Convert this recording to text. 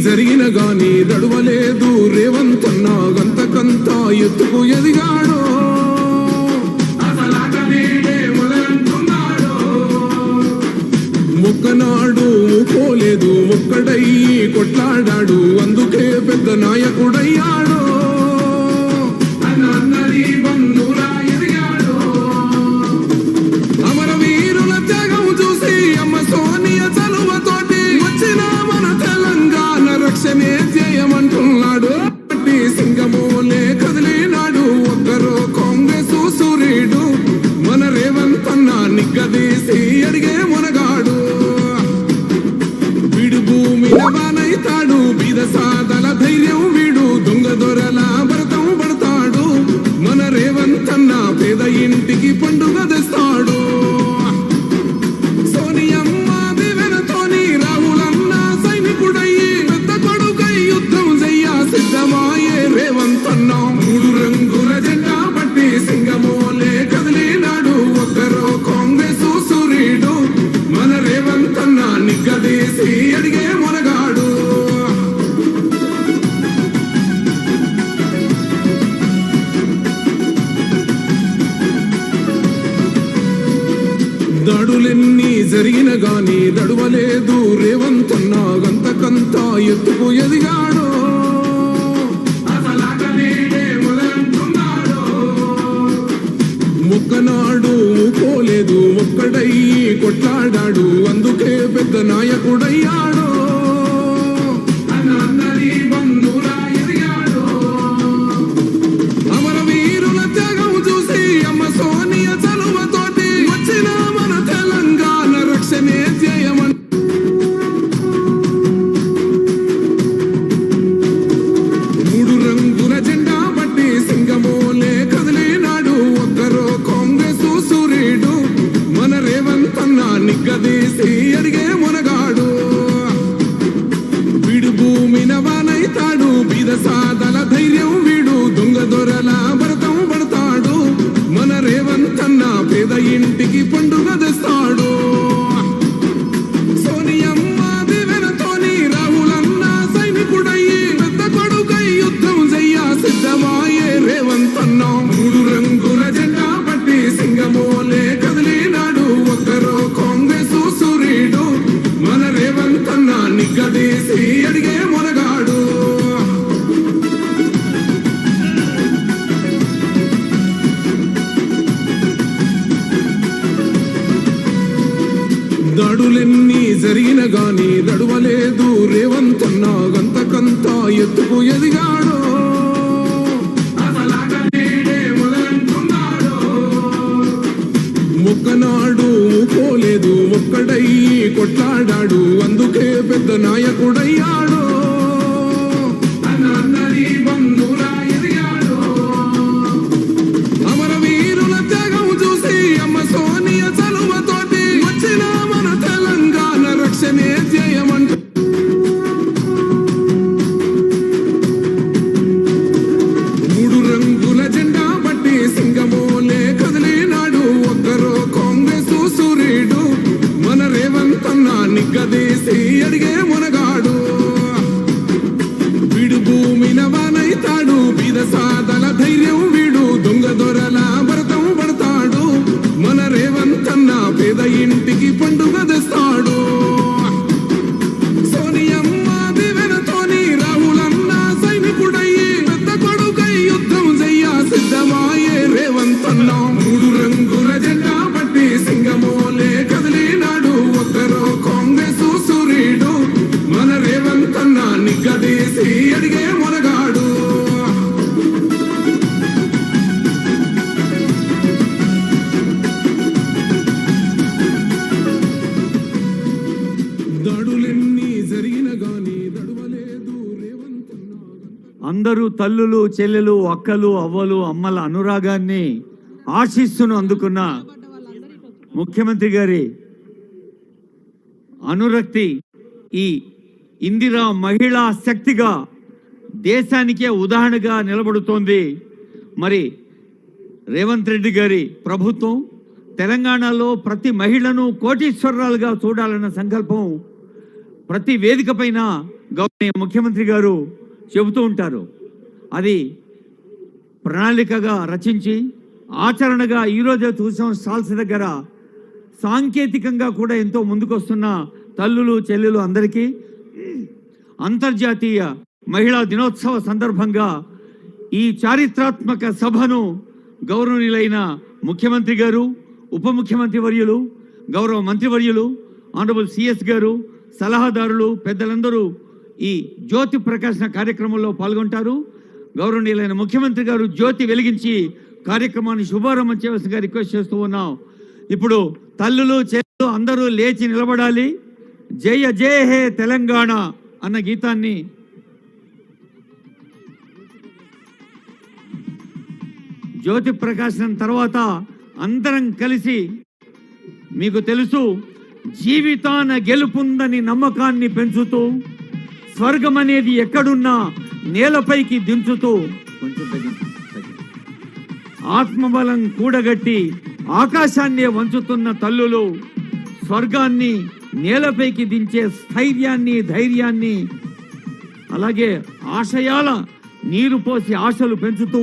జరిగిన గాని దడువలేదు రేవంతన్న గంతకంత ఎత్తుకు ఎదిగాడో మొక్కనాడు పోలేదు ఒక్కడై కొట్లాడాడు అందుకే పెద్ద నాయకుడయ్యాడో అమరవీరుల త్యాగం చూసి అమ్మ సోనియా చలువతోటి వచ్చిన మన తెలంగాణ రక్షణే చేయమంటున్నాడు సింగమోలే కదిలినాడు ఒక్కరో కాంగ్రెస్ సూర్యుడు మన రేవంతన్న నిగ్గదీసి అడిగే మునగాడు వీడు భూమి నవానైతాడు బీద సాదల ధైర్యం వీడు దొంగ దొరల భరతం పడతాడు మన రేవంతన్న పేద ఇంటికి పండుగ తెస్తాడు సోనియమ్మ దివెనతోని రాహులన్న సైనికుడయ్యి పెద్ద కొడుకై యుద్ధం చెయ్య సిద్ధమాయే రేవంతన్న మూడు రంగుల జెండా పట్టి సింగమోలే కదిలినాడు ఒక్కరో కాంగ్రెస్ సూర్యుడు మన రేవంతన్న నిగ్గదీసి అడిగే మునగాడు దాడులెన్ని జరిగిన గాని దడువలేదు రేవంతన్న గంతకంత ఎత్తుకు ఎదిగాడో మొక్కనాడు పోలేదు ఒక్కడై కొట్లాడాడు అందుకే పెద్ద నాయకుడయ్యాడో అమరవీరుల త్యాగం చూసి అమ్మ సోనియా చలువతోటి వచ్చిన మన తెలంగాణ రక్షణే చేయమని మూడు రంగుల జెండా పట్టి సింగమోలే కదిలినాడు ఒక్కరో కాంగ్రెస్ సూర్యుడు మన రేవంతన్న నిగ్గదీసి అడిగే మునగాడు వీడు భూమి నవానైతాడు బీద సాదల ధైర్యం వీడు దొంగ దొరల భరతం పడతాడు మన రేవంతన్న పేద ఇంటికి పండుగ తెస్తాడు సోనియమ్మ దివెనతోని రాహులన్న సైనికుడయ్యి పెద్ద కొడుకై యుద్ధం చెయ్య సిద్ధమాయే రేవంతన్న మూడు రంగుల జెండా పట్టి సింగమోలే కదిలినాడు ఒక్కరో కాంగ్రెస్ సూర్యుడు మన రేవంతన్న నిగ్గదీసి అడిగే మునగాడు దాడులెన్ని జరిగిన గాని దడువలేదు రేవంతన్న గంతకంత ఎత్తుకు ఎదిగాడో మొక్కనాడు పోలేదు ఒక్కడై కొట్లాడాడు అందుకే పెద్ద నాయకుడయ్యాడో అమరవీరుల త్యాగం చూసి అమ్మ సోనియా చలువతోటి వచ్చిన మన తెలంగాణ రక్షణే చేయమంట మూడు రంగుల జెండా పట్టి సింగమోలే కదిలినాడు ఒక్కరో కాంగ్రెస్ సూర్యుడు మన రేవంతన్న నిగ్గదీసి అడిగే మునగాడు వీడు భూమి నవానైతాడు బీద సాదల ధైర్యం వీడు దొంగ దొరల భరతం పడతాడు మన రేవంతన్న పేద ఇంటికి పండుగ తెస్తాడు సోనియమ్మ దివెనతోని రాహులన్న సైనికుడయ్యి పెద్ద కొడుకై యుద్ధం చెయ్య సిద్ధమాయే రేవంతన్న మూడు రంగుల జెండా పట్టి సింగమోలే కదిలినాడు ఒక్కరో కాంగ్రెస్ సూర్యుడు మన రేవంతన్న నిగ్గదీసి అడిగే మునగాడు దాడులెన్ని జరిగిన గాని దడువలేదు రేవంతన్న అందరూ తల్లులు చెల్లెలు అక్కలు అవ్వలు అమ్మల అనురాగాన్ని ఆశీస్సును అందుకున్న ముఖ్యమంత్రి గారి అనురక్తి ఈ ఇందిరా మహిళా శక్తిగా దేశానికే ఉదాహరణగా నిలబడుతోంది. మరి రేవంత్ రెడ్డి గారి ప్రభుత్వం తెలంగాణలో ప్రతి మహిళను కోటీశ్వరరాలుగా చూడాలన్న సంకల్పం ప్రతి వేదిక పైన గౌరవనీయ ముఖ్యమంత్రి గారు చెబుతూ ఉంటారు. అది ప్రణాళికగా రచించి ఆచరణగా ఈరోజే చూసాం. స్టాల్స్ దగ్గర సాంకేతికంగా కూడా ఎంతో ముందుకొస్తున్న తల్లులు చెల్లెలు అందరికీ అంతర్జాతీయ మహిళా దినోత్సవ సందర్భంగా ఈ చారిత్రాత్మక సభను గౌరవనీయులైన ముఖ్యమంత్రి గారు, ఉప ముఖ్యమంత్రి వర్యులు, గౌరవ మంత్రివర్యులు, ఆనరబుల్ సిఎస్ గారు, సలహాదారులు, పెద్దలందరూ ఈ జ్యోతి ప్రకాశన కార్యక్రమంలో పాల్గొంటారు. గౌరవనీయులైన ముఖ్యమంత్రి గారు జ్యోతి వెలిగించి కార్యక్రమాన్ని శుభారంభం చేయవలసిందిగా రిక్వెస్ట్ చేస్తూ ఉన్నాం. ఇప్పుడు తల్లులు చెల్లెలు అందరూ లేచి నిలబడాలి. జయ జయ హే తెలంగాణ అన్న గీతాన్ని జ్యోతి ప్రకాశనం తర్వాత అందరం కలిసి, మీకు తెలుసు, జీవితాన గెలుపుందని నమ్మకాన్ని పెంచుతూ స్వర్గం అనేది ఎక్కడున్నా నేలపైకి దించుతూ కొంచెం ఆత్మబలం కూడగట్టి ఆకాశాన్నే వంచుతున్న తల్లులు స్వర్గాన్ని నేలపైకి దించే స్థైర్యాన్ని, ధైర్యాన్ని, అలాగే ఆశయాల నీరు పోసి ఆశలు పెంచుతూ